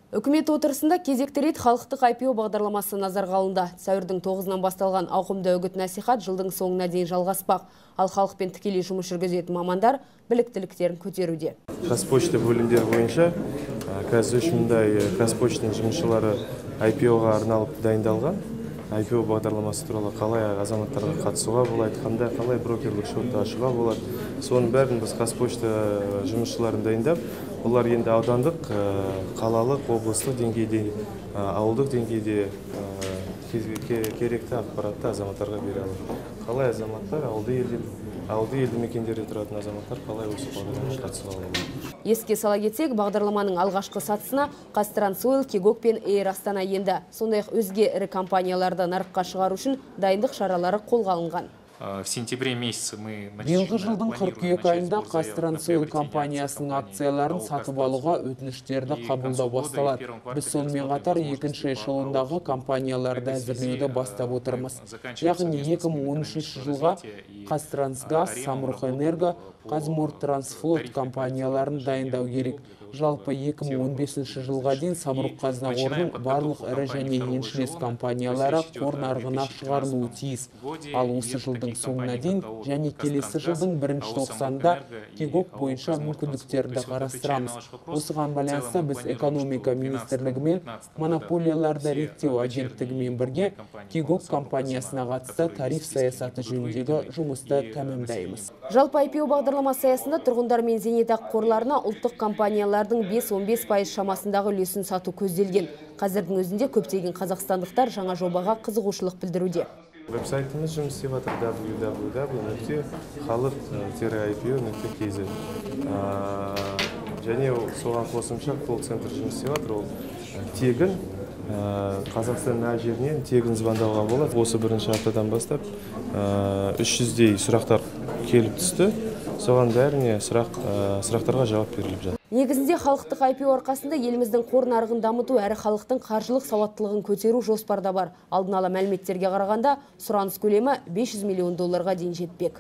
Үкімет отырысында кезекті рет халықтық IPO бағдарламасы назарға алынды. Сәуірдің 9-нан басталған ауқымды үгіт-насихат жылдың соңына дейін жалғаспақ. Ал халықпен тікелей жұмыс жүргізетін мамандар біліктіліктерін көтеруде. Қазпошта бөлімдері бойынша қазір 3 мыңдай Қазпоштаның жұмысшылары IPO-ға арналып дайындалған. IPO бағдарламасы туралы қалай азаматтарға қатысуға болады, қалай брокерлік шотты ашуға болады. Соның бәрін біз Қазпошта жұмысшыларын дайындап, олар енді аудандық, қалалық, облыстық деңгейде, ауылдық деңгейде керекті ақпаратты азаматтарға бере алады. Қалай азаматтар, ауылды елді мекендерде тұратын азаматтар қалай осы бағдарламаға қатысуға алады. Еске сала кетсек, бағдарламаның алғашқы сатысына Қазтрансойл, Кегок пен Эйр Астана енді. Сондай-ақ өзге ірі компанияларды нарыққа шығару үшін дайындық шаралары қолға алынған. Биылғы жылдың қыркүйек айында Қазтрансойл компаниясының акцияларын сатып алуға өтініштерді қабылдау басталады. Біз сонымен қатар екінші эшелондағы компанияларды әзірлеуді бастап отырмыз. Яғни 2013 жылға Қазтрансгаз, Самұрық-Энерго, Қазмұртрансфлот компанияларын дайындау керек. Жалпы 2015 жылға дейін Самұрық-Қазына қорының барлық ірі және еншілес компаниялары қор нарығына шығарылуы тиіс. Ал осы жылдың соңына дейін және келесі жылдың 1-тоқсанында Кегок бойынша мүмкіндіктерді қарастырамыз. Осыған байланысты біз экономика министрлігі мен монополияларды реттеу агенттігімен бірге Кегок компаниясына қатысты тариф саясаты жөніндегі жұмысты тәмамдаймыз. Жалпы IPO бағдарламасы аясында тұрғындар мен зейнетақы қорларына ұлттық компаниялардың 5-15% шамасындағы үлесін сату көзделген. Қазірдің өзінде көптеген қазақстандықтар жаңа жобаға қызығушылық білдіруде. Веб-сайтымыз жұмыс істеп жатыр www.халық-ipo.kz. Және соған қосымша колл-центр жұмыс істеп жатыр. Ол тегін Қазақстанның әр жерінен тегін звондауға болады. Осы бірінші аптадан бастап 300-дей сұрақтар келіп түсті. Соған бәріне сұрақтарға жауап беріліп жатыр. Негізінде халықтық IPO арқасында еліміздің қор нарығын дамыту әрі халықтың қаржылық сауаттылығын көтеру жоспарда бар. Алдын ала мәліметтерге қарағанда сұраныс көлемі $500 миллион дейін жетпек.